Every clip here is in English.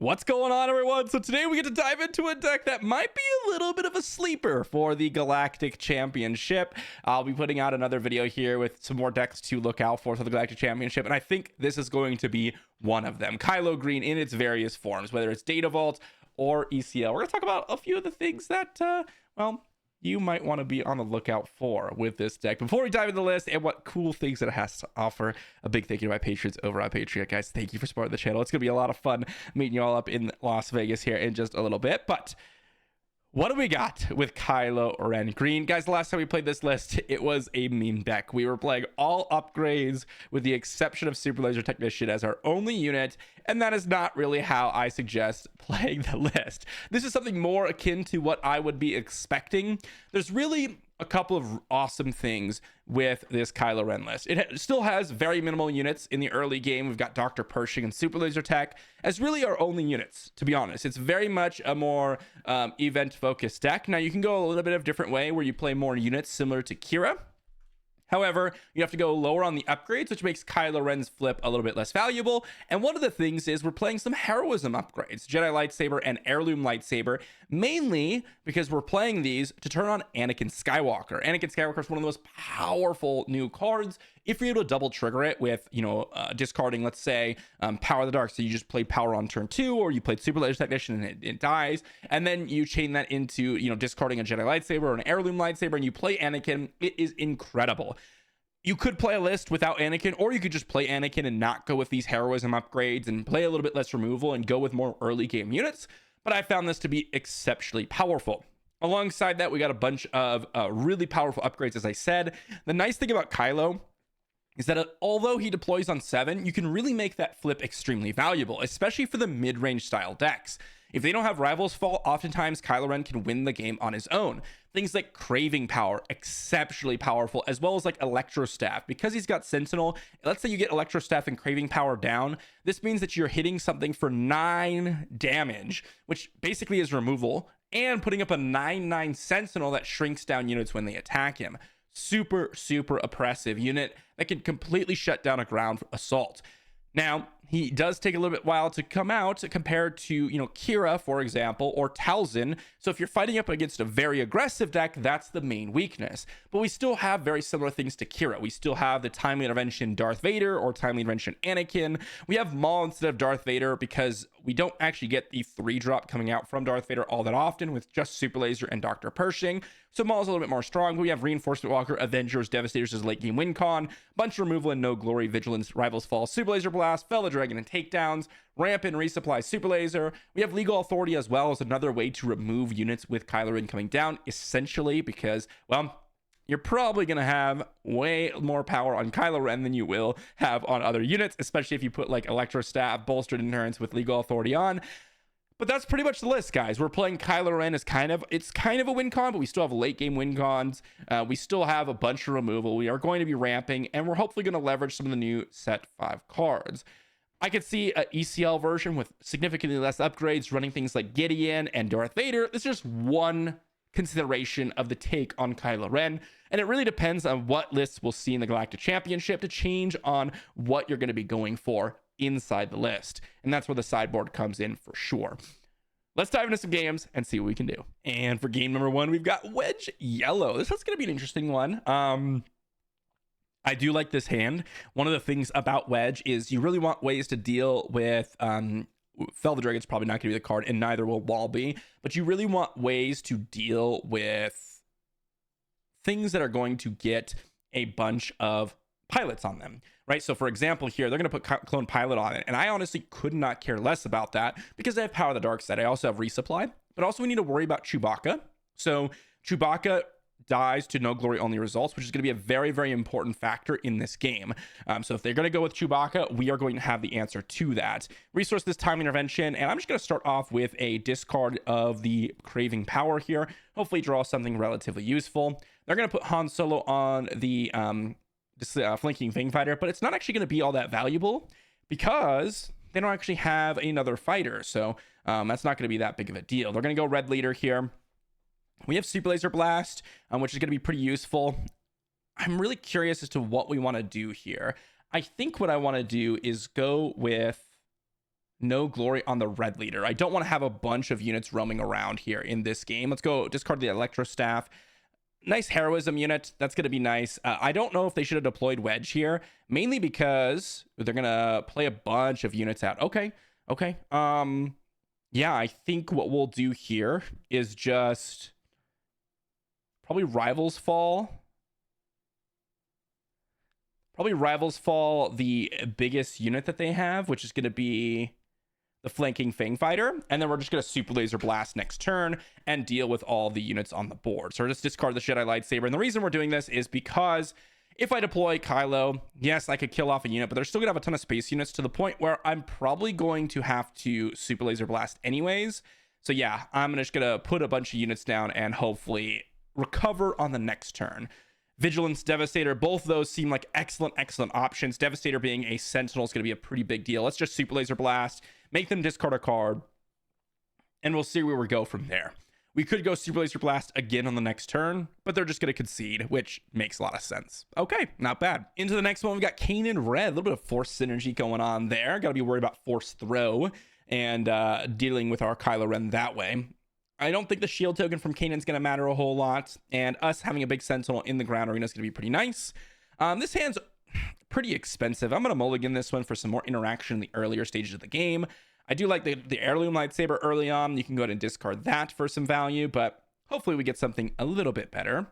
What's going on, everyone? So today we get to dive into a deck that might be a little bit of a sleeper for the Galactic Championship. I'll be putting out another video here with some more decks to look out for the Galactic Championship, and I think this is going to be one of them. Kylo Green in its various forms, whether it's Data Vault or ECL. We're going to talk about a few of the things that, you might want to be on the lookout for with this deck. Before we dive into the list and what cool things it has to offer, a big thank you to my patrons over on Patreon. Guys, thank you for supporting the channel. It's going to be a lot of fun meeting you all up in Las Vegas here in just a little bit. But what do we got with Kylo Ren Green? Guys, the last time we played this list, it was a meme deck. We were playing all upgrades with the exception of Super Laser Technician as our only unit, and that is not really how I suggest playing the list. This is something more akin to what I would be expecting. There's really a couple of awesome things with this Kylo Ren list. It still has very minimal units in the early game. We've got Dr. Pershing and Super Laser Tech as really our only units, to be honest. It's very much a more event-focused deck. Now, you can go a little bit of a different way where you play more units similar to Kira. However, you have to go lower on the upgrades, which makes Kylo Ren's flip a little bit less valuable. And one of the things is we're playing some heroism upgrades, Jedi Lightsaber and Heirloom Lightsaber, mainly because we're playing these to turn on Anakin Skywalker. Anakin Skywalker is one of the most powerful new cards. If you're able to double trigger it with, discarding, let's say, Power of the Dark. So you just played Power on turn 2, or you played Super Laser Technician and it dies. And then you chain that into, discarding a Jedi Lightsaber or an Heirloom Lightsaber, and you play Anakin. It is incredible. You could play a list without Anakin, or you could just play Anakin and not go with these heroism upgrades and play a little bit less removal and go with more early game units. But I found this to be exceptionally powerful. Alongside that, we got a bunch of really powerful upgrades, as I said. The nice thing about Kylo is that although he deploys on 7, you can really make that flip extremely valuable, especially for the mid-range style decks. If they don't have Rivals Fall, oftentimes Kylo Ren can win the game on his own. Things like Craving Power, exceptionally powerful, as well as like Electro Staff. Because he's got Sentinel, let's say you get Electro Staff and Craving Power down, this means that you're hitting something for 9 damage, which basically is removal, and putting up a 9/9 Sentinel that shrinks down units when they attack him. Super oppressive unit that can completely shut down a ground assault. Now, he does take a little bit while to come out compared to, Kira, for example, or Talzin. So if you're fighting up against a very aggressive deck, that's the main weakness. But we still have very similar things to Kira. We still have the Timely Intervention Darth Vader or Timely Intervention Anakin. We have Maul instead of Darth Vader because we don't actually get the 3-drop coming out from Darth Vader all that often with just Super Laser and Dr. Pershing. So Maul's a little bit more strong. We have Reinforcement Walker, Avengers, Devastators as late game win con, bunch of removal and no glory, Vigilance, Rivals Fall, Super Laser Blast, Fellow Dragon and Takedowns, Ramp and Resupply Super Laser. We have Legal Authority as well as another way to remove units with Kylo Ren coming down, essentially because, you're probably going to have way more power on Kylo Ren than you will have on other units, especially if you put like Electro Staff, Bolstered Endurance with Legal Authority on. But that's pretty much the list, guys. We're playing Kylo Ren as kind of a win con, but we still have late game win cons. We still have a bunch of removal. We are going to be ramping, and we're hopefully going to leverage some of the new set 5 cards. I could see an ECL version with significantly less upgrades, running things like Gideon and Darth Vader. This is just one consideration of the take on Kylo Ren, and it really depends on what lists we'll see in the Galactic Championship to change on what you're going to be going for inside the list, and that's where the sideboard comes in for sure. Let's dive into some games and see what we can do. And for game number 1, we've got Wedge Yellow. This is going to be an interesting one. I do like this hand. One of the things about Wedge is you really want ways to deal with Fel the Dragon's probably not going to be the card, and neither will Wall be, but you really want ways to deal with things that are going to get a bunch of pilots on them, right? So for example here, they're going to put Clone Pilot on it, and I honestly could not care less about that because I have Power of the Dark set. I also have Resupply, but also we need to worry about Chewbacca. So Chewbacca dies to no glory only results, which is going to be a very important factor in this game. So if they're going to go with Chewbacca, we are going to have the answer to that. Resource this Time Intervention, and I'm just going to start off with a discard of the Craving Power here. Hopefully draw something relatively useful. They're going to put Han Solo on the Flanking Fang Fighter, but it's not actually going to be all that valuable because they don't actually have another fighter. So that's not going to be that big of a deal. They're going to go Red Leader here. We have Super Laser Blast, which is going to be pretty useful. I'm really curious as to what we want to do here. I think what I want to do is go with No glory on the red leader. I don't want to have a bunch of units roaming around here in this game. Let's go discard the electro staff. Nice heroism unit. That's going to be nice. I don't know if they should have deployed wedge here, mainly because they're going to play a bunch of units out. Okay. Yeah, I think what we'll do here is just probably rivals fall. Probably rivals fall the biggest unit that they have, which is going to be the flanking Fang Fighter, and then we're just going to Super Laser Blast next turn and deal with all the units on the board. So we're just discard the Jedi Lightsaber, and the reason we're doing this is because if I deploy Kylo, yes, I could kill off a unit, but they're still going to have a ton of space units to the point where I'm probably going to have to Super Laser Blast anyways. So yeah, I'm just going to put a bunch of units down and hopefully recover on the next turn. Vigilance, Devastator, both of those seem like excellent options. Devastator being a Sentinel is going to be a pretty big deal. Let's just Super Laser Blast, make them discard a card, and we'll see where we go from there. We could go Super Laser Blast again on the next turn, but they're just going to concede, which makes a lot of sense. Okay, not bad. Into the next one, we've got Kanan Red. A little bit of Force synergy going on there. Got to be worried about Force Throw and dealing with our Kylo Ren that way. I don't think the shield token from Kanan's going to matter a whole lot, and us having a big Sentinel in the ground arena is going to be pretty nice. This hand's pretty expensive. I'm going to mulligan this one for some more interaction in the earlier stages of the game. I do like the heirloom lightsaber early on. You can go ahead and discard that for some value, but hopefully we get something a little bit better.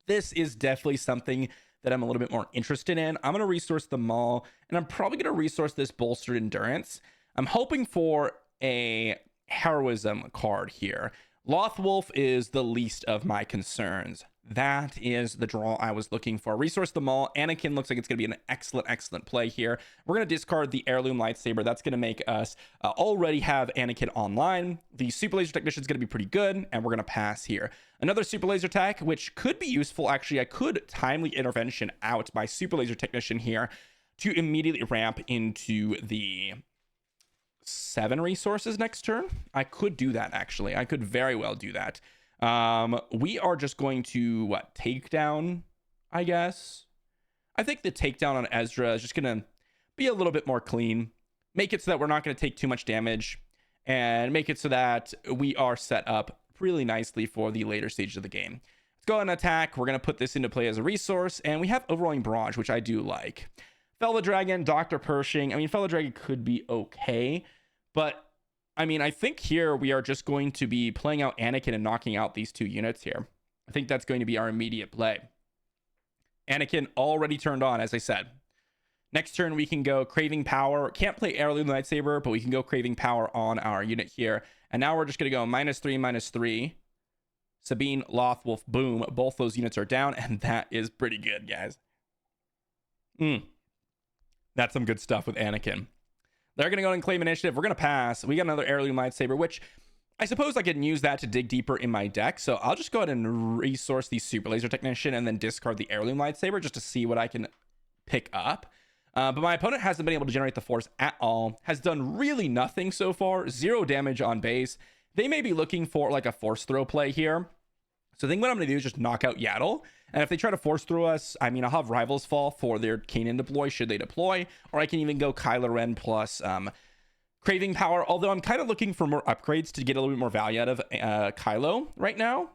This is definitely something that I'm a little bit more interested in. I'm going to resource the Maul, and I'm probably going to resource this bolstered endurance. I'm hoping for a heroism card here. Lothwolf is the least of my concerns. That is the draw I was looking for. Resource the Maul. Anakin looks like it's going to be an excellent play here. We're going to discard the heirloom lightsaber. That's going to make us already have Anakin online. The super laser technician is going to be pretty good, and we're going to pass here. Another super laser tech, which could be useful. Actually, I could timely intervention out my super laser technician here to immediately ramp into the 7 resources next turn. I could do that, actually. I could very well do that. We are just going to take down, I guess. I think the takedown on Ezra is just gonna be a little bit more clean, make it so that we're not going to take too much damage, and make it so that we are set up really nicely for the later stages of the game. Let's go and attack. We're going to put this into play as a resource, and we have Overwhelming Barrage, which I do like. Fellow Dragon, Dr. Pershing. I mean, Fellow Dragon could be okay, but I mean, I think here we are just going to be playing out Anakin and knocking out these 2 units here. I think that's going to be our immediate play. Anakin already turned on, as I said. Next turn, we can go Craving Power. Can't play Heirloom Lightsaber, but we can go Craving Power on our unit here. And now we're just going to go -3/-3. Sabine, Lothwolf, boom. Both those units are down, and that is pretty good, guys. That's some good stuff with Anakin. They're going to go and claim initiative. We're going to pass. We got another heirloom lightsaber, which I suppose I can use that to dig deeper in my deck. So I'll just go ahead and resource the super laser technician and then discard the heirloom lightsaber just to see what I can pick up. But my opponent hasn't been able to generate the force at all. Has done really nothing so far. 0 damage on base. They may be looking for like a force throw play here. So I think what I'm going to do is just knock out Yaddle. And if they try to force through us, I mean, I'll have Rivals fall for their Kanan deploy, should they deploy. Or I can even go Kylo Ren plus Craving Power. Although I'm kind of looking for more upgrades to get a little bit more value out of Kylo right now.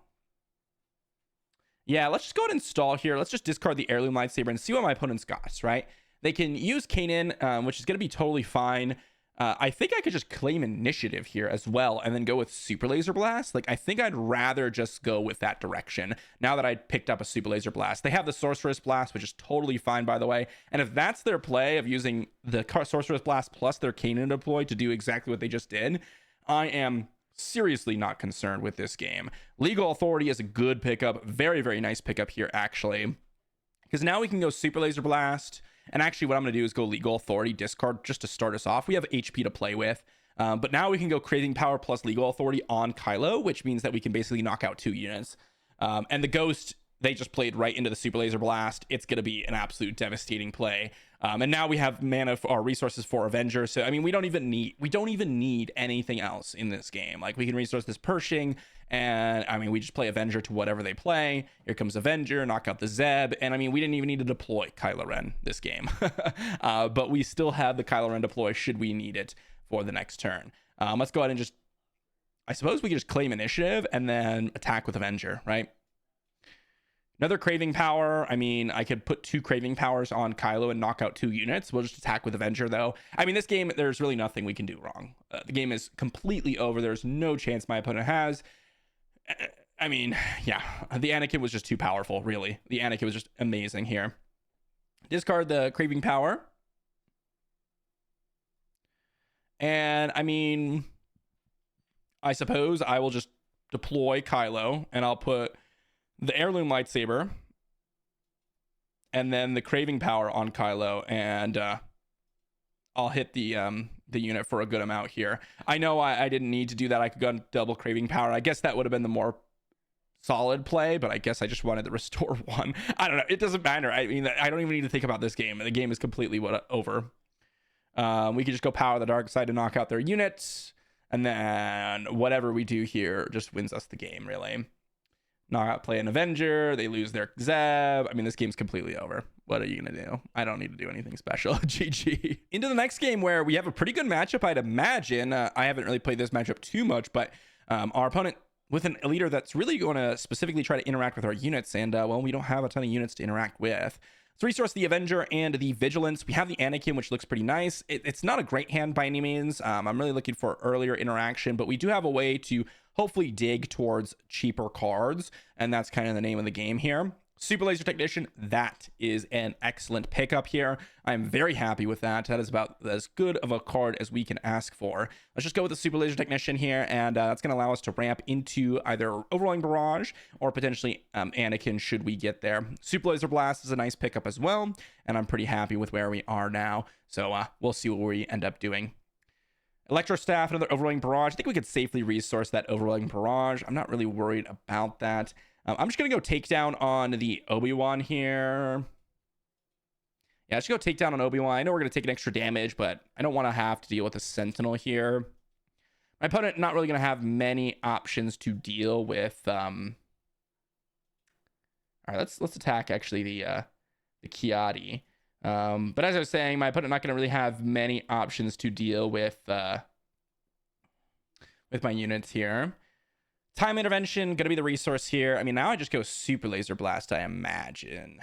Yeah, let's just go ahead and stall here. Let's just discard the heirloom lightsaber and see what my opponent's got, right? They can use Kanan, which is going to be totally fine. I think I could just claim initiative here as well and then go with Super Laser Blast. Like, I think I'd rather just go with that direction now that I picked up a Super Laser Blast. They have the Sorceress Blast, which is totally fine, by the way. And if that's their play of using the Sorceress Blast plus their Kanan deploy to do exactly what they just did, I am seriously not concerned with this game. Legal Authority is a good pickup. Very nice pickup here, actually. Because now we can go Super Laser Blast. And actually, what I'm going to do is go Legal Authority, discard just to start us off. We have HP to play with. But now we can go Craving Power plus Legal Authority on Kylo, which means that we can basically knock out 2 units. And the Ghost, they just played right into the Super Laser Blast. It's going to be an absolute devastating play. And now we have mana for our resources for Avenger. So, I mean, we don't even need anything else in this game. Like, we can resource this Pershing. And I mean, we just play Avenger to whatever they play. Here comes Avenger, knock out the Zeb. And I mean, we didn't even need to deploy Kylo Ren this game. But we still have the Kylo Ren deploy should we need it for the next turn. Let's go ahead and just, I suppose we can just claim initiative and then attack with Avenger, right? Another craving power. I mean, I could put 2 craving powers on Kylo and knock out 2 units. We'll just attack with Avenger, though. I mean, this game, there's really nothing we can do wrong. The game is completely over. There's no chance my opponent has. I mean, yeah, the Anakin was just too powerful, really. The Anakin was just amazing here. Discard the craving power. And, I mean, I suppose I will just deploy Kylo, and I'll put the heirloom lightsaber and then the craving power on Kylo, and I'll hit the unit for a good amount here. I know I didn't need to do that. I could go on double craving power. I guess that would have been the more solid play, but I guess I just wanted to restore 1. I don't know. It doesn't matter. I mean, I don't even need to think about this game. The game is completely over. We could just go power the dark side to knock out their units, and then whatever we do here just wins us the game, really. Not play an Avenger, they lose their Zeb. I mean, this game's completely over. What are you gonna do? I don't need to do anything special. GG. Into the next game, where we have a pretty good matchup, I'd imagine. I haven't really played this matchup too much, but our opponent with a leader that's really going to specifically try to interact with our units, and well, we don't have a ton of units to interact with. So resource the Avenger and the Vigilance. We have the Anakin, which looks pretty nice. It's not a great hand by any means. I'm really looking for earlier interaction, but we do have a way to hopefully dig towards cheaper cards, and that's kind of the name of the game here. Super Laser Technician, that is an excellent pickup here. I'm very happy with that. That is about as good of a card as we can ask for. Let's just go with the Super Laser Technician here, and that's going to allow us to ramp into either Overwhelming Barrage or potentially Anakin should we get there. Super Laser Blast is a nice pickup as well, and I'm pretty happy with where we are now. So we'll see what we end up doing. Electro Staff, another Overwhelming Barrage. I think we could safely resource that Overwhelming Barrage. I'm not really worried about that. I'm just going to go takedown on the Obi-Wan here. Yeah, let's go takedown on Obi-Wan. I know we're going to take an extra damage, but I don't want to have to deal with a Sentinel here. My opponent not really going to have many options to deal with. All right, let's attack actually the Kiadi. But as I was saying, my opponent not going to really have many options to deal with my units here. Time Intervention, going to be the resource here. I mean, now I just go Super Laser Blast, I imagine.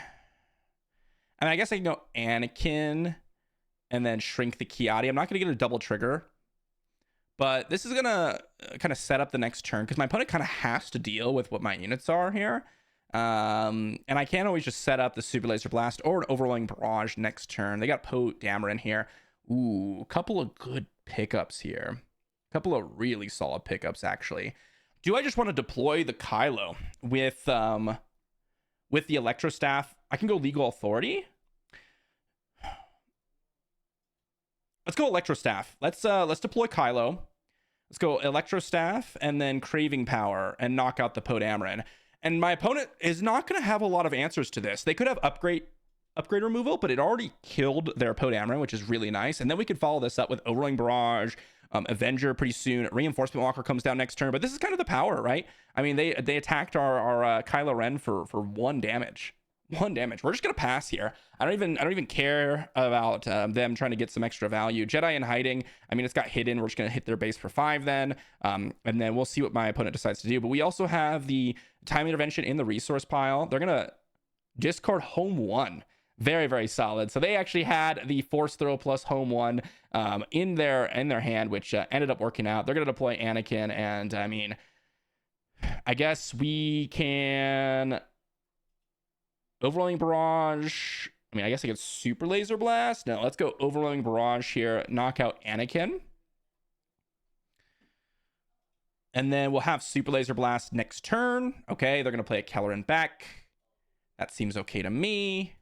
I mean, I guess I can go Anakin and then shrink the Kiadi. I'm not going to get a double trigger, but this is going to kind of set up the next turn because my opponent kind of has to deal with what my units are here. And I can't always just set up the Super Laser Blast or an Overwhelming Barrage next turn. They got Poe Dameron here. Ooh, a couple of good pickups here. A couple of really solid pickups, actually. Do I just want to deploy the Kylo with the Electro Staff? I can go Legal Authority. Let's go Electro Staff. Let's deploy Kylo. Let's go Electro Staff and then Craving Power and knock out the Poe Dameron. And my opponent is not going to have a lot of answers to this. They could have upgrade removal, but it already killed their Poe Dameron, which is really nice. And then we could follow this up with Overwhelming Barrage, Avenger pretty soon. Reinforcement Walker comes down next turn, but this is kind of the power, right? I mean, they attacked our Kylo Ren for 1 damage. 1 damage. We're just gonna pass here. I don't even care about them trying to get some extra value. Jedi in Hiding. I mean, it's got hidden. We're just gonna hit their base for 5 then, and then we'll see what my opponent decides to do. But we also have the Time Intervention in the resource pile. They're gonna discard Home 1. Very, very solid. So they actually had the Force Throw plus Home 1 in their hand, which ended up working out. They're going to deploy Anakin, and I mean, I guess we can Overwhelming Barrage. I mean, I guess I could Super Laser Blast. No, let's go Overwhelming Barrage here. Knock out Anakin. And then we'll have Super Laser Blast next turn. Okay, they're going to play a Kelleran back. That seems okay to me.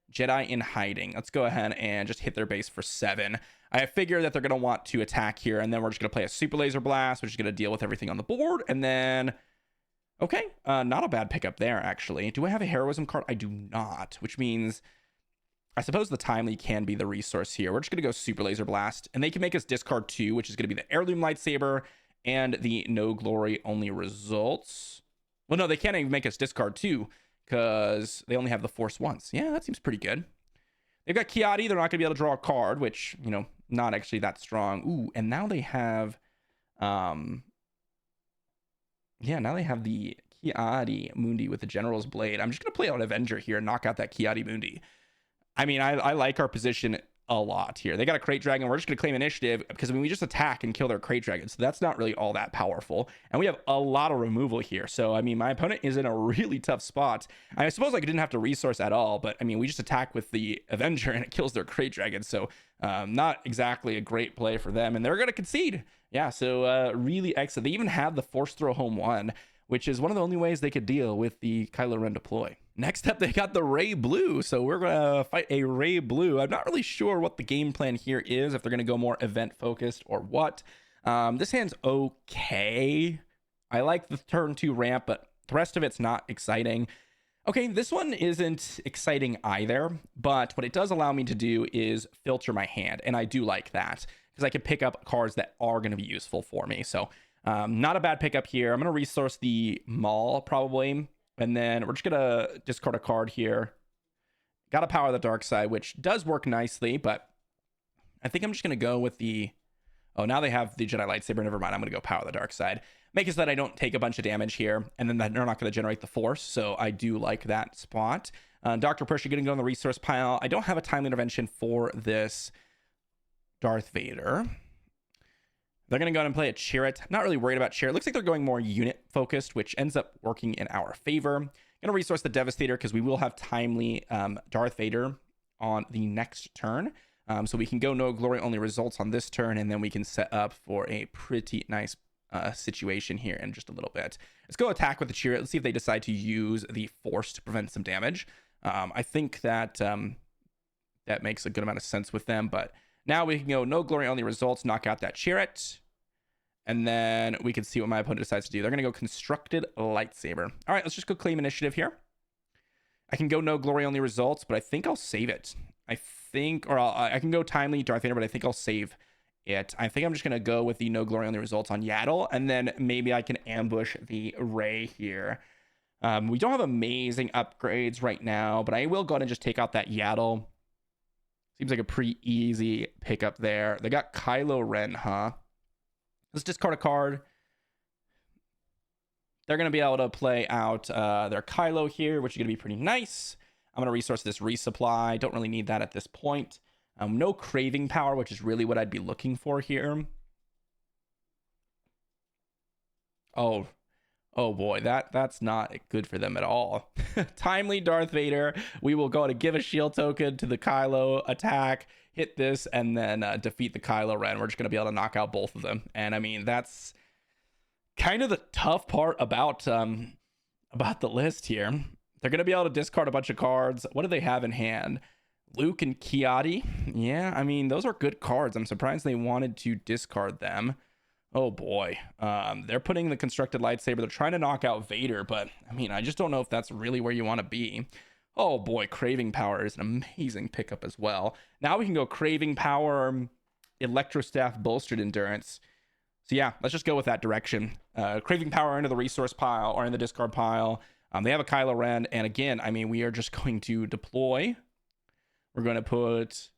Jedi in Hiding. Let's go ahead and just hit their base for 7. I figure that they're going to want to attack here, and then we're just going to play a Super Laser Blast, which is going to deal with everything on the board. And then, okay, not a bad pickup there, actually. Do I have a Heroism card? I do not, which means I suppose the Timely can be the resource here. We're just going to go Super Laser Blast, and they can make us discard 2, which is going to be the Heirloom Lightsaber and the No Glory Only Results. Well, no, they can't even make us discard 2. Because they only have the Force once. Yeah, that seems pretty good. They've got Kiadi. They're not going to be able to draw a card, which, you know, not actually that strong. Ooh, and now they have, yeah, now they have the Kiadi Mundi with the General's Blade. I'm just going to play out Avenger here and knock out that Kiadi Mundi. I mean, I like our position a lot here. They got a Crate Dragon. We're just going to claim initiative because, I mean, we just attack and kill their Crate Dragon. So that's not really all that powerful. And we have a lot of removal here. So, I mean, my opponent is in a really tough spot. I suppose I didn't have to resource at all. But, I mean, we just attack with the Avenger and it kills their Crate Dragon. So, not exactly a great play for them. And they're going to concede. Yeah, so really excellent. They even have the Force Throw Home 1, which is one of the only ways they could deal with the Kylo Ren deploy. Next up, they got the Ray Blue. So we're going to fight a Ray Blue. I'm not really sure what the game plan here is, if they're going to go more event-focused or what. This hand's okay. I like the turn 2 ramp, but the rest of it's not exciting. Okay, this one isn't exciting either, but what it does allow me to do is filter my hand, and I do like that, because I can pick up cards that are going to be useful for me. So not a bad pickup here. I'm going to resource the Maul probably, and then we're just going to discard a card here. Got to power the dark side, which does work nicely, but I think I'm just going to go with the... Oh, now they have the Jedi lightsaber. Never mind. I'm going to go power the dark side. Make it so that I don't take a bunch of damage here, and then they're not going to generate the force, so I do like that spot. Dr. Persia going to go on the resource pile. I don't have a timely intervention for this Darth Vader. They're going to go ahead and play a Chirrut. I'm not really worried about Chirrut. Looks like they're going more unit focused, which ends up working in our favor. Going to resource the Devastator because we will have timely Darth Vader on the next turn. So we can go no glory only results on this turn, and then we can set up for a pretty nice situation here in just a little bit. Let's go attack with the Chirrut. Let's see if they decide to use the Force to prevent some damage. I think that that makes a good amount of sense with them, but now we can go no glory only results, knock out that Chirrut, and then we can see what my opponent decides to do. They're going to go constructed lightsaber. All right, let's just go claim initiative here. I can go no glory only results, but I think I'll save it. I can go timely Darth Vader, but I think I'll save it. I think I'm just going to go with the no glory only results on Yaddle, and then maybe I can ambush the Rey here. We don't have amazing upgrades right now, but I will go ahead and just take out that Yaddle. Seems like a pretty easy pickup there. They got Kylo Ren, huh? Let's discard a card. They're going to be able to play out their Kylo here, which is going to be pretty nice. I'm going to resource this resupply. Don't really need that at this point. No craving power, which is really what I'd be looking for here. Oh boy, that's not good for them at all. Timely Darth Vader. We will go to give a shield token to the Kylo attack, hit this, and then defeat the Kylo Ren. We're just going to be able to knock out both of them. And I mean, that's kind of the tough part about the list here. They're going to be able to discard a bunch of cards. What do they have in hand? Luke and Kiadi. Yeah, I mean, those are good cards. I'm surprised they wanted to discard them. Oh boy. They're putting the constructed lightsaber. They're trying to knock out Vader, but I mean, I just don't know if that's really where you want to be. Oh boy, craving power is an amazing pickup as well. Now we can go craving power, electro staff, bolstered endurance. So yeah, let's just go with that direction. Craving power into the resource pile or in the discard pile. They have a Kylo Ren, and again, I mean, we are just going to deploy. We're going to put...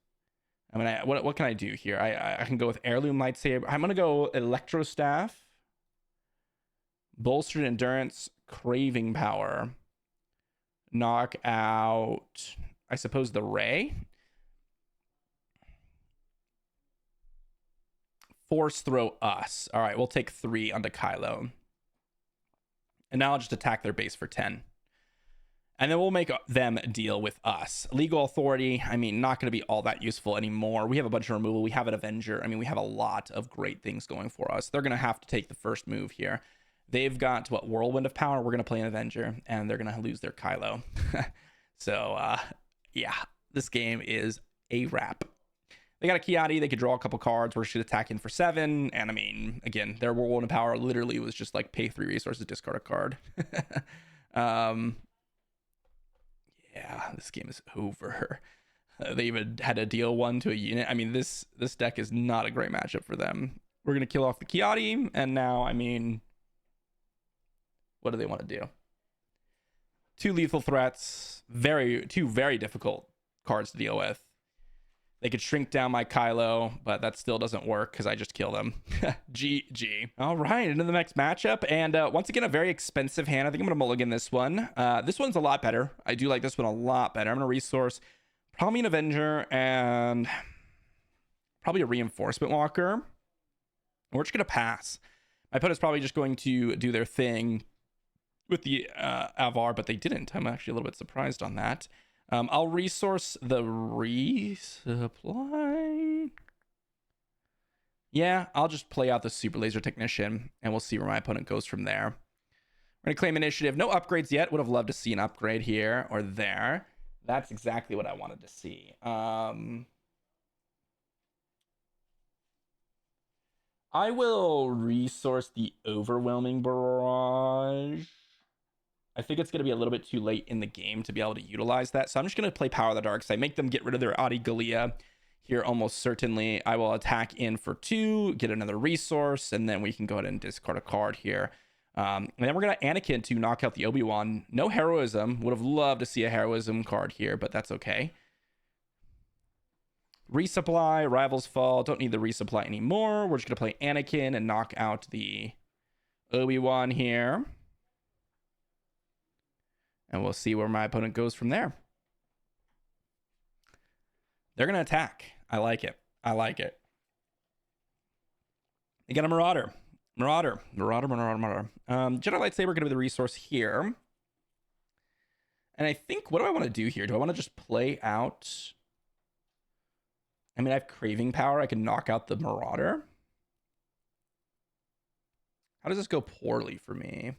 I mean, what can I do here? I can go with heirloom lightsaber. I'm going to go electro staff, bolstered endurance, craving power, knock out, I suppose, the Rey. Force throw us. All right, we'll take 3 onto Kylo. And now I'll just attack their base for 10. And then we'll make them deal with us. Legal authority, I mean, not going to be all that useful anymore. We have a bunch of removal. We have an Avenger. I mean, we have a lot of great things going for us. They're going to have to take the first move here. They've got, what, Whirlwind of Power? We're going to play an Avenger, and they're going to lose their Kylo. So, yeah, this game is a wrap. They got a Kiadi. They could draw a couple cards. We're just attacking for 7. And, I mean, again, their Whirlwind of Power literally was just like pay 3 resources, discard a card. Yeah, this game is over. They even had to deal 1 to a unit. I mean, this deck is not a great matchup for them. We're going to kill off the Kiadi, and now, I mean, what do they want to do? 2 lethal threats. 2 very difficult cards to deal with. They could shrink down my Kylo, but that still doesn't work because I just killed him. GG. All right, into the next matchup. And once again, a very expensive hand. I think I'm going to mulligan this one. This one's a lot better. I do like this one a lot better. I'm going to resource probably an Avenger and probably a Reinforcement Walker. We're just going to pass. My opponent's probably just going to do their thing with the Avar, but they didn't. I'm actually a little bit surprised on that. I'll resource the resupply. Yeah, I'll just play out the Super Laser Technician, and we'll see where my opponent goes from there. We're going to claim initiative. No upgrades yet. Would have loved to see an upgrade here or there. That's exactly what I wanted to see. I will resource the Overwhelming Barrage. I think it's going to be a little bit too late in the game to be able to utilize that. So I'm just going to play Power of the Dark Side, make them get rid of their Adi Gallia here almost certainly. I will attack in for 2, get another resource, and then we can go ahead and discard a card here. And then we're going to Anakin to knock out the Obi-Wan. No heroism. Would have loved to see a heroism card here, but that's okay. Resupply, Rivals Fall. Don't need the resupply anymore. We're just going to play Anakin and knock out the Obi-Wan here. And we'll see where my opponent goes from there. They're going to attack. I like it. I like it. They got a Marauder. Marauder. Jedi Lightsaber going to be the resource here. And I think, what do I want to do here? Do I want to just play out... I mean, I have Craving Power. I can knock out the Marauder. How does this go poorly for me?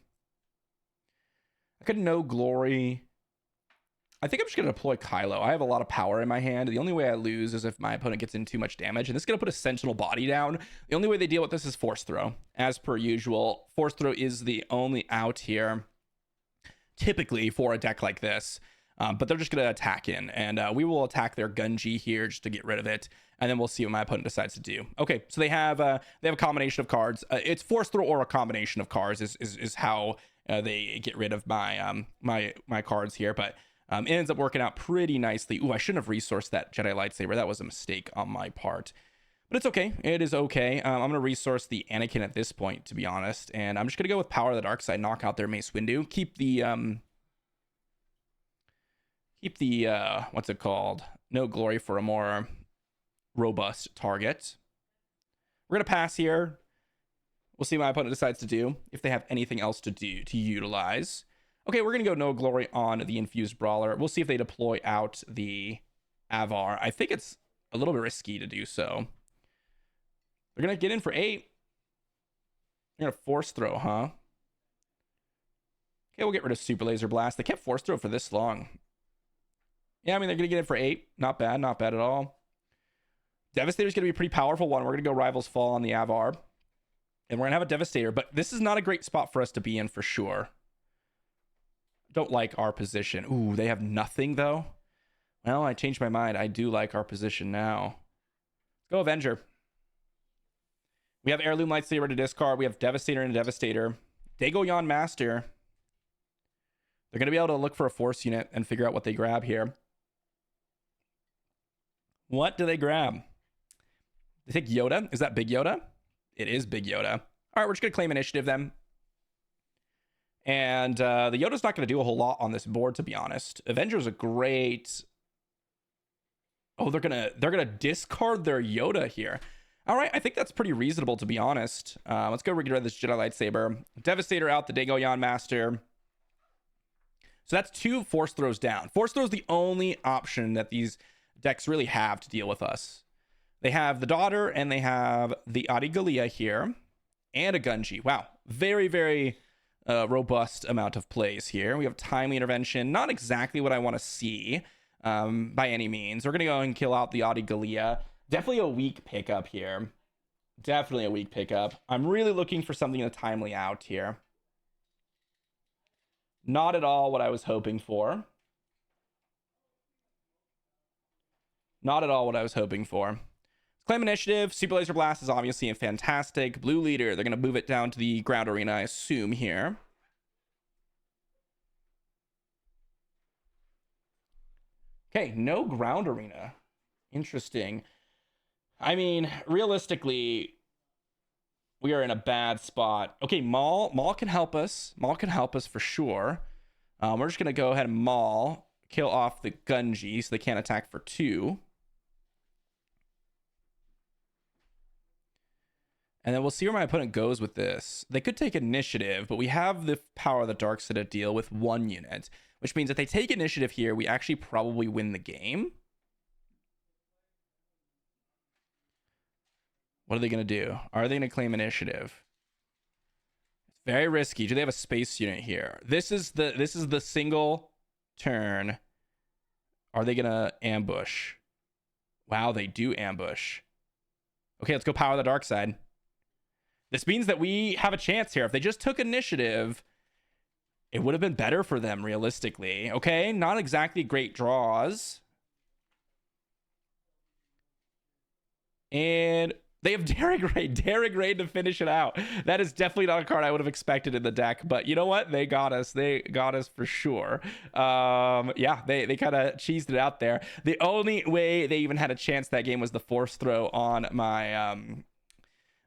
I could No Glory. I think I'm just going to deploy Kylo. I have a lot of power in my hand. The only way I lose is if my opponent gets in too much damage. And this is going to put a Sentinel body down. The only way they deal with this is Force Throw. As per usual, Force Throw is the only out here, typically, for a deck like this. But they're just going to attack in. And we will attack their Gunji here just to get rid of it. And then we'll see what my opponent decides to do. Okay, so they have a combination of cards. It's Force Throw or a combination of cards is how they get rid of my my cards here. But it ends up working out pretty nicely. Ooh, I shouldn't have resourced that Jedi Lightsaber. That was a mistake on my part. But it's okay. It is okay. I'm going to resource the Anakin at this point, to be honest. And I'm just going to go with Power of the Dark Side, knock out their Mace Windu. Keep the... what's it called? No Glory for a more robust target. We're going to pass here. We'll see what my opponent decides to do, if they have anything else to do to utilize. Okay, we're going to go No Glory on the Infused Brawler. We'll see if they deploy out the Avar. I think it's a little bit risky to do so. They're going to get in for 8. They're going to Force Throw, huh? Okay, we'll get rid of Super Laser Blast. They kept Force Throw for this long. Yeah, I mean, they're going to get in for 8. Not bad at all. Devastator's going to be a pretty powerful one. We're going to go Rivals Fall on the Avar. And we're going to have a Devastator, but this is not a great spot for us to be in for sure. Don't like our position. Ooh, they have nothing, though. Well, I changed my mind. I do like our position now. Go Avenger. We have Heirloom Lightsaber to discard. We have Devastator and a Devastator. Dago Yon Master. They're going to be able to look for a Force unit and figure out what they grab here. What do they grab? They take Yoda. Is that Big Yoda? It is Big Yoda. All right, we're just going to claim initiative then. And the Yoda's not going to do a whole lot on this board, to be honest. Avenger's a great... Oh, they're gonna discard their Yoda here. All right, I think that's pretty reasonable, to be honest. Let's go get rid of this Jedi Lightsaber. Devastator out, the Dago Yon Master. So that's 2 Force Throws down. Force Throw is the only option that these decks really have to deal with us. They have the Daughter, and they have the Adi Gallia here, and a Gunji. Wow, very, very robust amount of plays here. We have Timely Intervention. Not exactly what I want to see by any means. We're going to go and kill out the Adi Gallia. Definitely a weak pickup here. Definitely a weak pickup. I'm really looking for something to Timely out here. Not at all what I was hoping for. Not at all what I was hoping for. Claim initiative. Super Laser Blast is obviously fantastic. Blue Leader. They're going to move it down to the ground arena, I assume, here. Okay, no ground arena. Interesting. I mean, realistically, we are in a bad spot. Okay, Maul can help us. Maul can help us for sure. We're just gonna go ahead and Maul, kill off the Gunji so they can't attack for 2. And then we'll see where my opponent goes with this. They could take initiative, but we have the power of the dark side to deal with 1 unit, which means if they take initiative here, we actually probably win the game. What are they going to do? Are they going to claim initiative? It's very risky. Do they have a space unit here? This is the single turn. Are they going to ambush? Wow, they do ambush. Okay, let's go power the dark side. This means that we have a chance here. If they just took initiative, it would have been better for them, realistically. Okay, not exactly great draws. And they have Daring Raid to finish it out. That is definitely not a card I would have expected in the deck. But you know what? They got us. They got us for sure. Yeah, they kind of cheesed it out there. The only way they even had a chance that game was the force throw on my...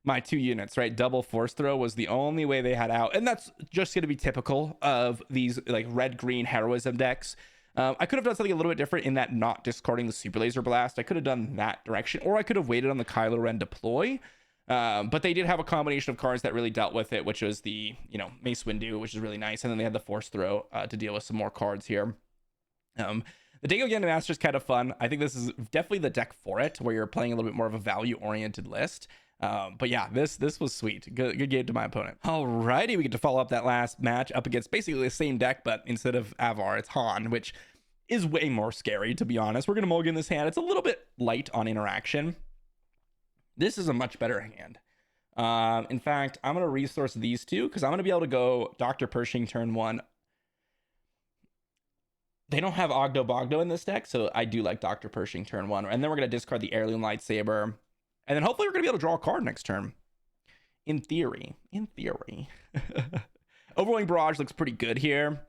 my 2 units, right? Double force throw was the only way they had out. And that's just going to be typical of these like red-green heroism decks. I could have done something a little bit different in that not discarding the Super Laser Blast. I could have done that direction, or I could have waited on the Kylo Ren deploy. But they did have a combination of cards that really dealt with it, which was the, Mace Windu, which is really nice. And then they had the force throw to deal with some more cards here. The Dago Ganda Master is kind of fun. I think this is definitely the deck for it, where you're playing a little bit more of a value-oriented list. But yeah, this was sweet. Good game to my opponent. Alrighty, we get to follow up that last match up against basically the same deck, but instead of Avar, it's Han, which is way more scary, to be honest. We're going to mulligan this hand. It's a little bit light on interaction. This is a much better hand. In fact, I'm going to resource these 2 because I'm going to be able to go Dr. Pershing turn 1. They don't have Ogdo Bogdo in this deck, so I do like Dr. Pershing turn 1. And then we're going to discard the Heirloom Lightsaber. And then hopefully we're going to be able to draw a card next turn. In theory. Overwhelming Barrage looks pretty good here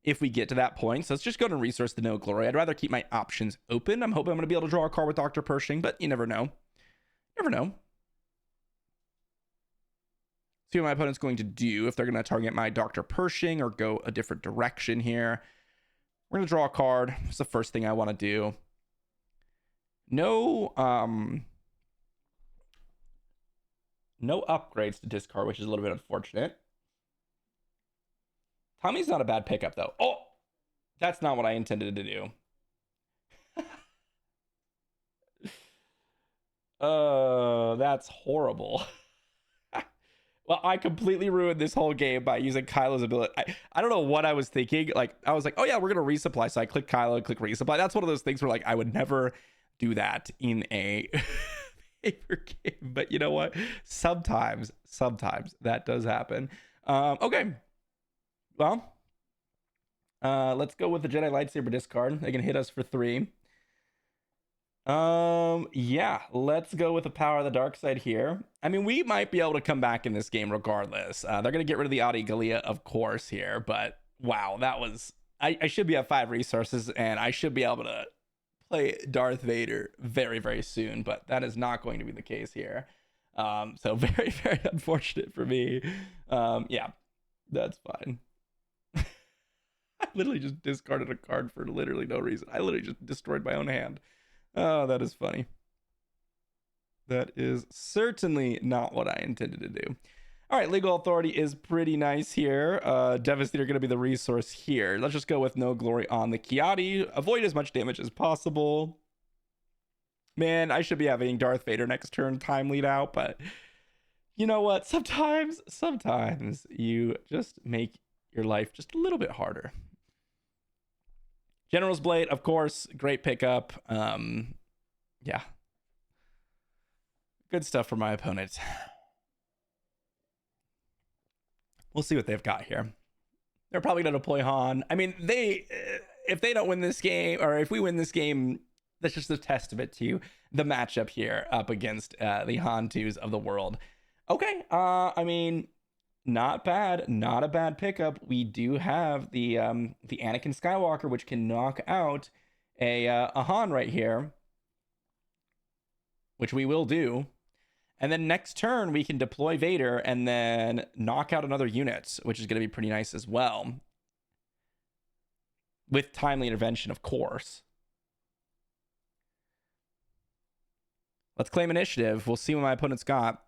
if we get to that point. So let's just go and resource the No Glory. I'd rather keep my options open. I'm hoping I'm going to be able to draw a card with Dr. Pershing, but you never know. See what my opponent's going to do, if they're going to target my Dr. Pershing or go a different direction here. We're going to draw a card. It's the first thing I want to do. No upgrades to discard, which is a little bit unfortunate. Tommy's not a bad pickup, though. Oh, that's not what I intended to do. That's horrible. Well, I completely ruined this whole game by using Kylo's ability. I don't know what I was thinking. Like, I was like, oh yeah, we're going to resupply. So I click Kylo and click resupply. That's one of those things where like I would never do that in a paper game, but you know what, sometimes that does happen. Okay, well, let's go with the Jedi lightsaber discard. They can hit us for 3. Yeah, let's go with the power of the dark side here. I mean, we might be able to come back in this game regardless. They're gonna get rid of the Adi Gallia, of course, here, but wow, that was... I should be at 5 resources and I should be able to play Darth Vader very, very soon, but that is not going to be the case here. So very, very unfortunate for me. Yeah, that's fine. I literally just discarded a card for literally no reason. I literally just destroyed my own hand. Oh, that is funny. That is certainly not what I intended to do. All right, Legal Authority is pretty nice here. Devastator going to be the resource here. Let's just go with No Glory on the Kiadi. Avoid as much damage as possible. Man, I should be having Darth Vader next turn time lead out, but you know what? Sometimes you just make your life just a little bit harder. General's Blade, of course, great pickup. Yeah. Good stuff for my opponent. We'll see what they've got here. They're probably going to deploy Han. I mean, if they don't win this game, or if we win this game, that's just a testament to the matchup here up against the Han 2s of the world. Okay, I mean, not bad. Not a bad pickup. We do have the Anakin Skywalker, which can knock out a Han right here. which we will do. And then next turn, we can deploy Vader and then knock out another unit, which is going to be pretty nice as well. With timely intervention, of course. Let's claim initiative. We'll see what my opponent's got.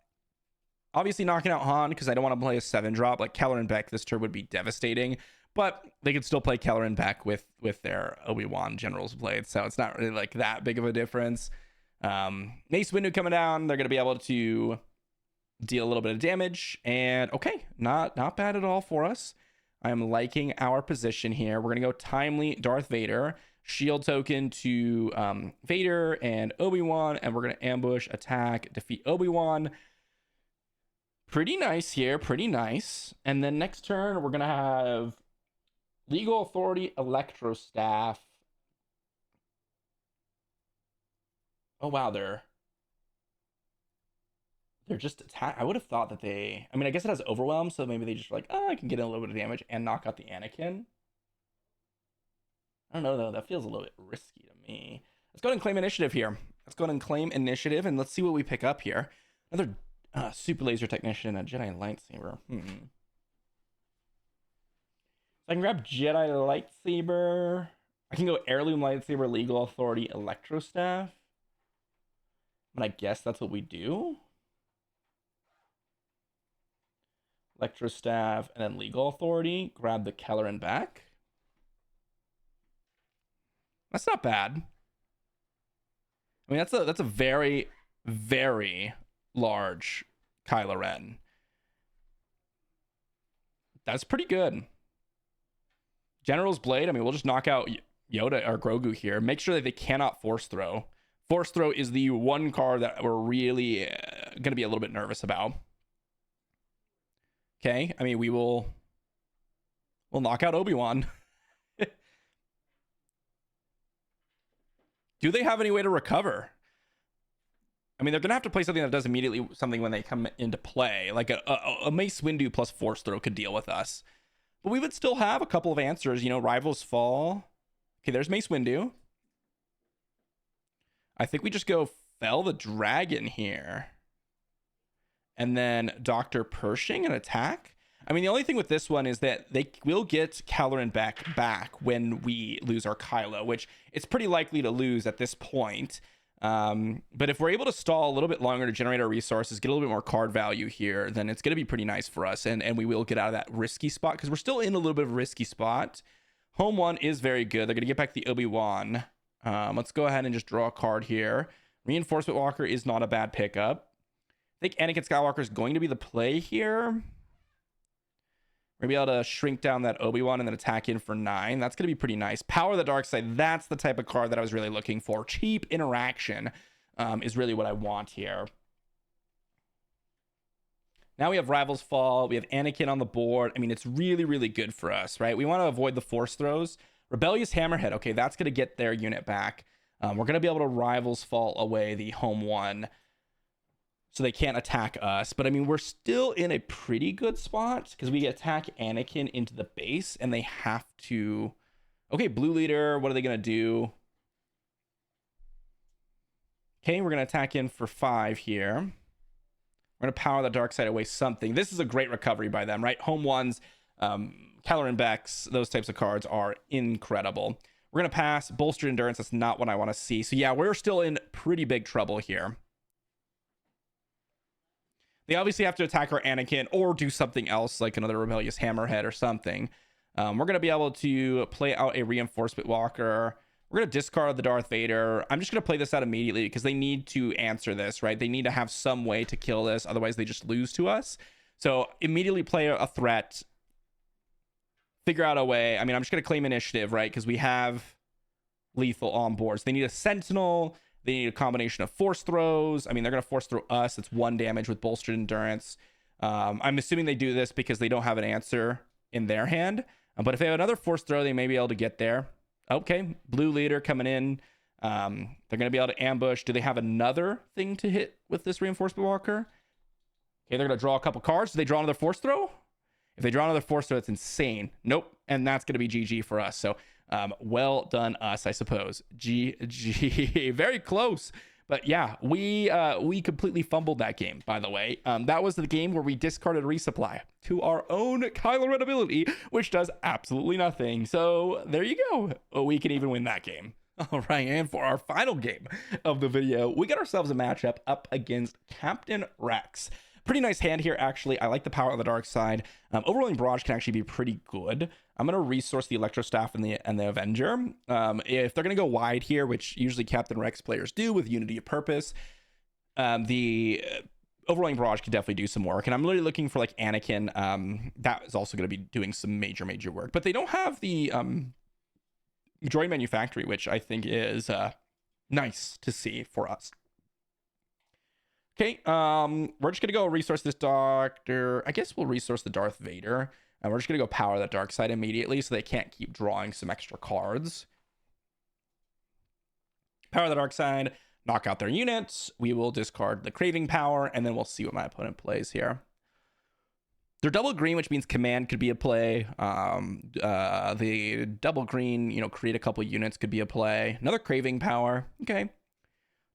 Obviously knocking out Han because I don't want to play a 7-drop. Like Keller and Beck this turn would be devastating. But they could still play Keller and Beck with their Obi-Wan Generals blade. So it's not really like that big of a difference. Mace Windu coming down. They're going to be able to deal a little bit of damage. And okay, not bad at all for us. I am liking our position here. We're going to go timely Darth Vader. Shield token to Vader and Obi-Wan. And we're going to ambush, attack, defeat Obi-Wan. Pretty nice here. Pretty nice. And then next turn, we're going to have Legal Authority Electro Staff. Oh, wow. They're just attack. I would have thought that they... I mean, I guess it has Overwhelm, so maybe they just like, oh, I can get in a little bit of damage and knock out the Anakin. I don't know, though. That feels a little bit risky to me. Let's go ahead and claim initiative here. Let's go ahead and claim initiative, and let's see what we pick up here. Another Super Laser Technician, a Jedi Lightsaber. So I can grab Jedi Lightsaber. I can go Heirloom Lightsaber, Legal Authority, Electro Staff. But I guess that's what we do. Electro Staff and then Legal Authority. Grab the Keller and back. That's not bad. I mean, that's a very, very large Kylo Ren. That's pretty good. General's Blade. I mean, we'll just knock out Yoda or Grogu here. Make sure that they cannot Force Throw. Force Throw is the one card that we're really going to be a little bit nervous about. Okay, I mean, we'll knock out Obi-Wan. Do they have any way to recover? I mean, they're going to have to play something that does immediately something when they come into play. Like a Mace Windu plus Force Throw could deal with us. But we would still have a couple of answers. You know, Rivals Fall. Okay, there's Mace Windu. I think we just go Fell the Dragon here. And then Dr. Pershing and attack. I mean, the only thing with this one is that they will get Keller and Beck back when we lose our Kylo, which it's pretty likely to lose at this point. But if we're able to stall a little bit longer to generate our resources, get a little bit more card value here, then it's going to be pretty nice for us. And we will get out of that risky spot because we're still in a little bit of a risky spot. Home one is very good. They're going to get back the Obi-Wan. Let's go ahead and just draw a card here. Reinforcement Walker is not a bad pickup. I think Anakin Skywalker is going to be the play here. We're going to be able to shrink down that Obi-Wan and then attack in for 9. That's going to be pretty nice. Power of the Dark Side. That's the type of card that I was really looking for. Cheap interaction is really what I want here. Now we have Rivals Fall. We have Anakin on the board. I mean, it's really, really good for us, right? We want to avoid the Force Throws. Rebellious Hammerhead. Okay, that's going to get their unit back. We're going to be able to Rivals Fall away the home one, so they can't attack us. But I mean, we're still in a pretty good spot because we attack Anakin into the base and they have to... Okay, Blue Leader, what are they going to do? Okay, we're going to attack in for 5 here. We're going to power the Dark Side away something. This is a great recovery by them, right? Home ones, Keller and Beck's, those types of cards are incredible. We're going to pass. Bolstered Endurance, that's not what I want to see. So yeah, we're still in pretty big trouble here. They obviously have to attack our Anakin or do something else, like another Rebellious Hammerhead or something. We're going to be able to play out a Reinforcement Walker. We're going to discard the Darth Vader. I'm just going to play this out immediately because they need to answer this, right? They need to have some way to kill this. Otherwise, they just lose to us. So immediately play a threat. Figure out a way. I mean, I'm just going to claim initiative, right? Because we have lethal on board. So they need a Sentinel. They need a combination of Force Throws. I mean, they're going to Force Throw us. It's 1 damage with Bolstered Endurance. I'm assuming they do this because they don't have an answer in their hand. But if they have another Force Throw, they may be able to get there. Okay, Blue Leader coming in. They're going to be able to ambush. Do they have another thing to hit with this Reinforcement Walker? Okay, they're going to draw a couple cards. Do they draw another Force Throw? If they draw another Force Throw, it's insane. Nope. And that's going to be GG for us. So well done us, I suppose. GG. Very close. But yeah, we completely fumbled that game, by the way. That was the game where we discarded resupply to our own Kylo Ren ability, which does absolutely nothing. So there you go. We can even win that game. All right, and for our final game of the video, we got ourselves a matchup up against Captain Rex. Pretty nice hand here, actually. I like the power of the dark side. Overwhelming Barrage can actually be pretty good. I'm going to resource the Electro Staff and the Avenger. If they're going to go wide here, which usually Captain Rex players do with Unity of Purpose, the Overwhelming Barrage could definitely do some work. And I'm really looking for like Anakin. That is also going to be doing some major work. But they don't have the droid manufactory, which I think is nice to see for us. Okay, we're just gonna go resource this doctor. I guess we'll resource the Darth Vader, and we're just gonna go power that dark side immediately so they can't keep drawing some extra cards. Power the dark side, knock out their units. We will discard the craving power, and then we'll see what my opponent plays here. They're double green, which means command could be a play. The double green, create a couple units could be a play. Another craving power. Okay,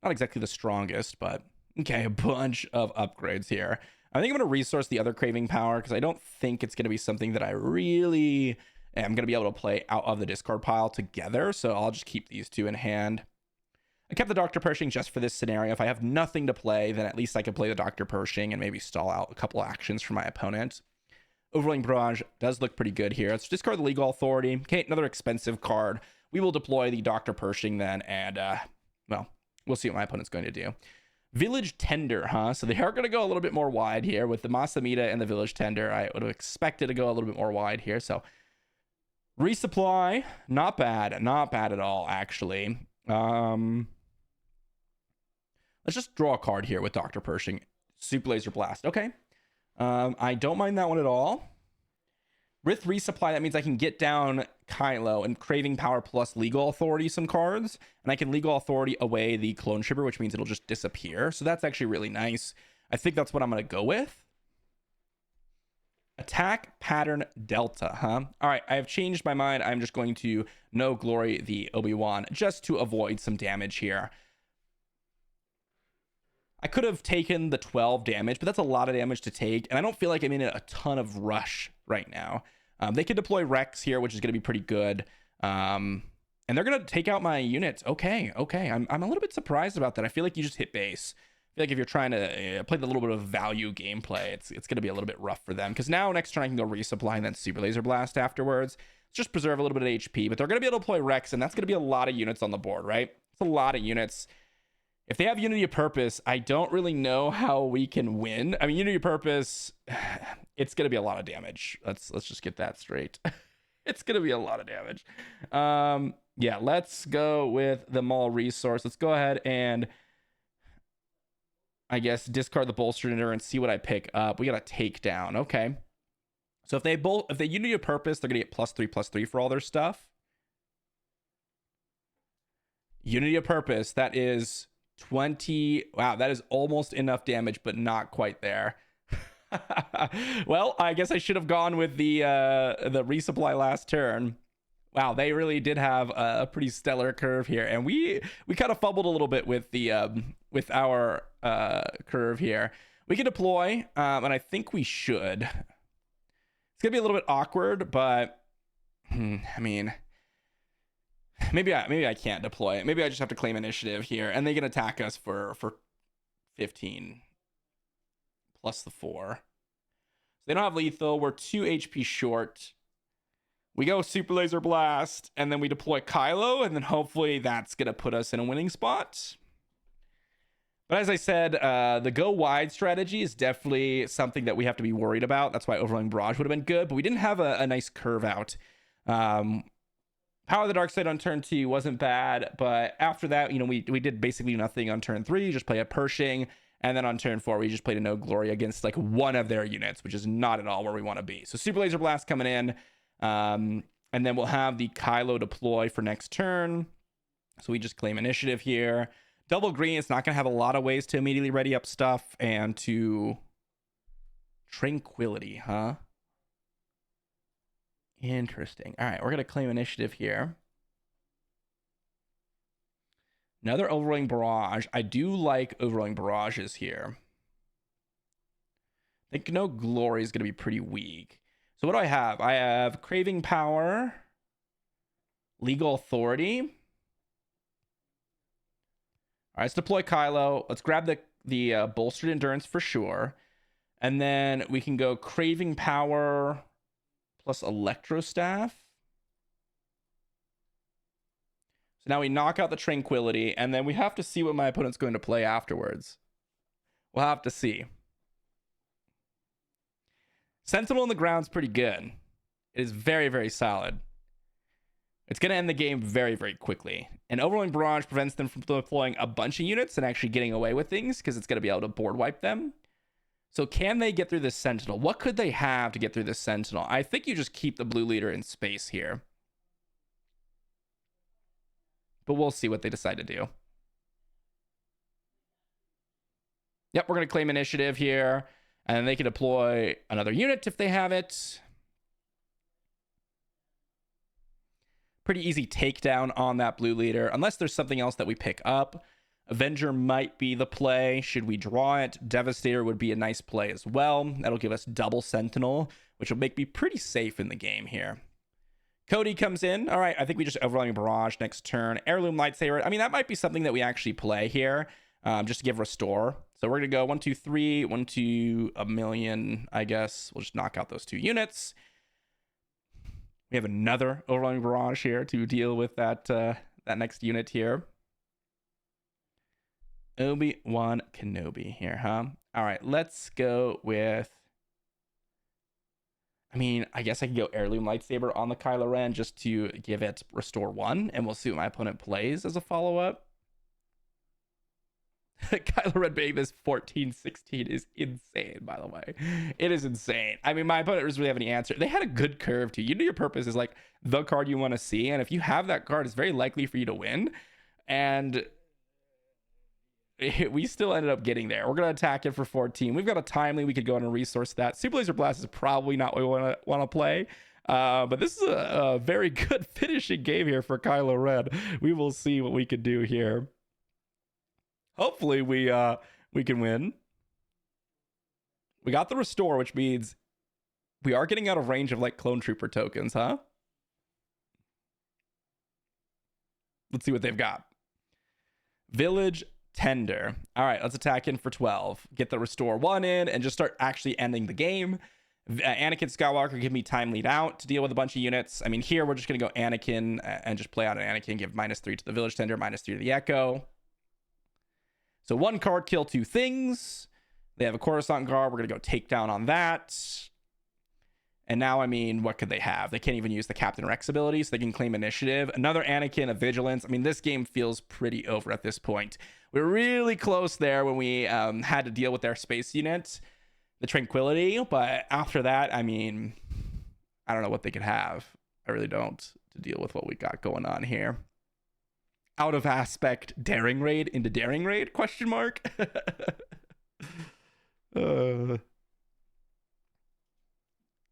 not exactly the strongest, but okay, a bunch of upgrades here. I think I'm going to resource the other craving power because I don't think it's going to be something that I really am going to be able to play out of the discard pile together. So I'll just keep these two in hand. I kept the Dr. Pershing just for this scenario. If I have nothing to play, then at least I can play the Dr. Pershing and maybe stall out a couple actions for my opponent. Overwhelming Barrage does look pretty good here. Let's discard the Legal Authority. Okay, another expensive card. We will deploy the Dr. Pershing then, and, well, we'll see what my opponent's going to do. Village Tender, huh? So they are going to go a little bit more wide here with the Masamita and the Village Tender. I would have expected to go a little bit more wide here. So resupply, not bad at all, actually. Let's just draw a card here with Dr. Pershing. Super Laser Blast. Okay. I don't mind that one at all. With resupply, that means I can get down Kylo and craving power plus legal authority some cards, and I can legal authority away the clone trooper, which means it'll just disappear. So that's actually really nice. I think that's what I'm going to go with. Attack pattern Delta, huh? All right, I have changed my mind. I'm just going to no glory the Obi-Wan just to avoid some damage here. I could have taken the 12 damage, but that's a lot of damage to take, and I don't feel like I'm in a ton of rush right now. They could deploy Rex here, which is going to be pretty good. And they're going to take out my units. Okay. I'm a little bit surprised about that. I feel like you just hit base. I feel like if you're trying to play the little bit of value gameplay, it's going to be a little bit rough for them. Because now next turn I can go resupply and then Super Laser Blast afterwards. Let's just preserve a little bit of HP. But they're going to be able to deploy Rex, and that's going to be a lot of units on the board, right? It's a lot of units. If they have Unity of Purpose, I don't really know how we can win. I mean, Unity of Purpose, it's going to be a lot of damage. Let's just get that straight. It's going to be a lot of damage. Yeah, let's go with the Maul resource. Let's go ahead and, I guess, discard the Bolster Knitter and see what I pick up. We got a takedown. Okay. So if they Unity of Purpose, they're going to get +3/+3 for all their stuff. Unity of Purpose, that is 20. Wow, that is almost enough damage, but not quite there. Well, I guess I should have gone with the resupply last turn. Wow, they really did have a pretty stellar curve here, and we kind of fumbled a little bit with the with our curve here. We can deploy, and I think we should. It's gonna be a little bit awkward, but I mean, maybe I can't deploy it. Maybe I just have to claim initiative here, and they can attack us for 15 plus the 4. So they don't have lethal. We're 2 HP short. We go Super Laser Blast, and then we deploy Kylo, and then hopefully that's gonna put us in a winning spot. But as I said, the go wide strategy is definitely something that we have to be worried about. That's why Overwhelming Barrage would have been good, but we didn't have a nice curve out. Power of the Dark Side on turn 2 wasn't bad, but after that, we did basically nothing on turn 3. Just play a Pershing, and then on turn 4, we just played a No Glory against like one of their units, which is not at all where we want to be. So Super Laser Blast coming in, and then we'll have the Kylo deploy for next turn. So we just claim initiative here. Double green, it's not going to have a lot of ways to immediately ready up stuff, and to Tranquility, huh? Interesting. All right, we're going to claim initiative here. Another Overwhelming Barrage. I do like Overwhelming Barrages here. I think no Glory is going to be pretty weak. So what do I have? I have Craving Power, Legal Authority. All right, let's deploy Kylo. Let's grab the Bolstered Endurance for sure. And then we can go Craving Power plus Electro Staff. So now we knock out the Tranquility, and then we have to see what my opponent's going to play afterwards. We'll have to see. Sentinel on the ground's pretty good. It is very, very solid. It's going to end the game very, very quickly. And Overwhelming Barrage prevents them from deploying a bunch of units and actually getting away with things because it's going to be able to board wipe them. So can they get through this Sentinel? What could they have to get through this Sentinel? I think you just keep the blue leader in space here. But we'll see what they decide to do. Yep, we're going to claim initiative here. And then they can deploy another unit if they have it. Pretty easy takedown on that blue leader, unless there's something else that we pick up. Avenger might be the play. Should we draw it? Devastator would be a nice play as well. That'll give us double Sentinel, which will make me pretty safe in the game here. Cody comes in. All right, I think we just Overwhelming Barrage next turn. Heirloom Lightsaber. I mean, that might be something that we actually play here, just to give Restore. So we're going to go 1, 2, 3, 1, 2, a million, I guess. We'll just knock out those 2 units. We have another Overwhelming Barrage here to deal with that next unit here. Obi-Wan Kenobi here, huh? All right, let's go with... I mean, I guess I can go Heirloom Lightsaber on the Kylo Ren just to give it Restore 1, and we'll see what my opponent plays as a follow-up. Kylo Ren being this 14-16 is insane, by the way. It is insane. I mean, my opponent doesn't really have any answer. They had a good curve, too. You know your purpose is like the card you want to see, and if you have that card, it's very likely for you to win. And we still ended up getting there. We're going to attack it for 14. We've got a timely. We could go on and resource that. Super Laser Blast is probably not what we want to play. But this is a very good finishing game here for Kylo Ren. We will see what we can do here. Hopefully we can win. We got the Restore, which means we are getting out of range of like Clone Trooper tokens, huh? Let's see what they've got. Village Tender. All right, let's attack in for 12. Get the Restore 1 in and just start actually ending the game. Anakin Skywalker give me time lead out to deal with a bunch of units. I mean, here we're just going to go Anakin and just play out an Anakin, give -3 to the Village Tender, -3 to the Echo. So 1 card, kill 2 things. They have a Coruscant Guard. We're going to go take down on that. And now, I mean, what could they have? They can't even use the Captain Rex ability, so they can claim initiative. Another Anakin, a Vigilance. I mean, this game feels pretty over at this point. We were really close there when we had to deal with their space unit, the Tranquility. But after that, I mean, I don't know what they could have. I really don't, to deal with what we got going on here. Out of aspect Daring Raid into Daring Raid, question mark.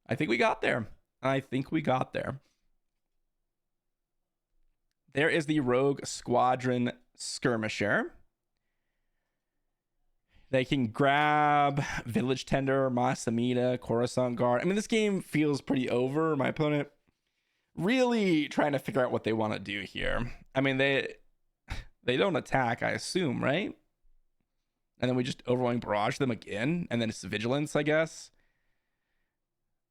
I think we got there. There is the Rogue Squadron Skirmisher. They can grab Village Tender, Masamita, Coruscant Guard. I mean, this game feels pretty over. My opponent really trying to figure out what they want to do here. I mean, they don't attack, I assume, right? And then we just Overwhelming Barrage them again, and then it's Vigilance, I guess.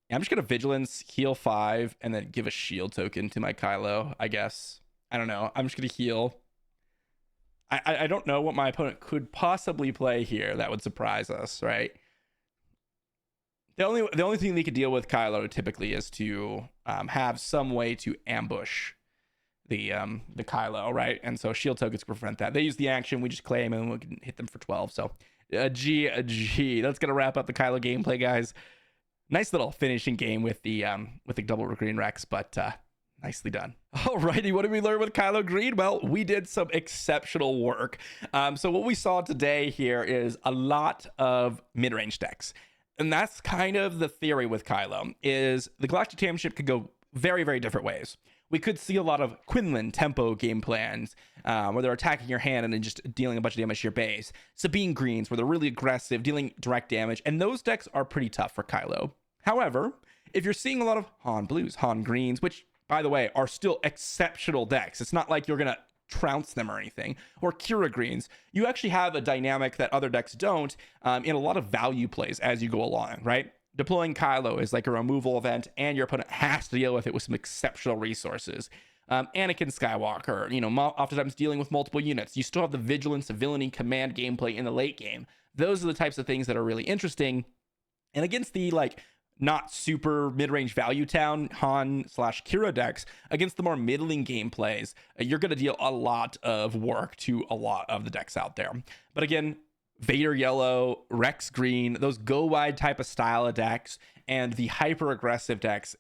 Yeah, I'm just gonna Vigilance, heal 5, and then give a shield token to my Kylo, I guess. I don't know. I'm just gonna heal. I don't know what my opponent could possibly play here that would surprise us, right? The only thing they could deal with Kylo typically is to have some way to ambush the Kylo, right? And so shield tokens prevent that. They use the action, we just claim, and we can hit them for 12. So a G. That's gonna wrap up the Kylo gameplay, guys. Nice little finishing game with the double Green Rex, but nicely done. Alrighty, what did we learn with Kylo Green? Well, we did some exceptional work. So what we saw today here is a lot of mid-range decks. And that's kind of the theory with Kylo, is the Galactic Championship could go very, very different ways. we could see a lot of Quinlan tempo game plans where they're attacking your hand and then just dealing a bunch of damage to your base. Sabine Greens, where they're really aggressive, dealing direct damage, and those decks are pretty tough for Kylo. However, if you're seeing a lot of Han Blues, Han Greens, which, by the way, are still exceptional decks, it's not like you're going to trounce them or anything, or Kira Greens, you actually have a dynamic that other decks don't in a lot of value plays as you go along, right? Deploying Kylo is like a removal event, and your opponent has to deal with it with some exceptional resources. Anakin Skywalker, oftentimes dealing with multiple units. You still have the vigilance, villainy, command gameplay in the late game. Those are the types of things that are really interesting. And against the not super mid-range value town Han/Kira decks, against the more middling gameplays, you're going to deal a lot of work to a lot of the decks out there. But again, Vader yellow, Rex green, those go wide type of style of decks, and the hyper aggressive decks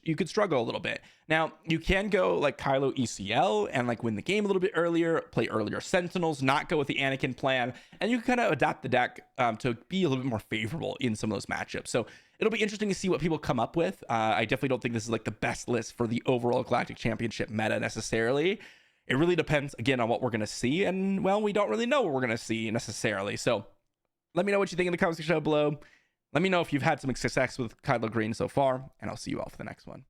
you could struggle a little bit. Now you can go like Kylo ECL and win the game a little bit earlier, play earlier Sentinels, not go with the Anakin plan, and you can kind of adapt the deck to be a little bit more favorable in some of those matchups. So it'll be interesting to see what people come up with. I definitely don't think this is the best list for the overall Galactic Championship meta necessarily. It really depends, again, on what we're going to see. And, well, we don't really know what we're going to see necessarily. So let me know what you think in the comments section below. Let me know if you've had some success with Kylo Green so far. And I'll see you all for the next one.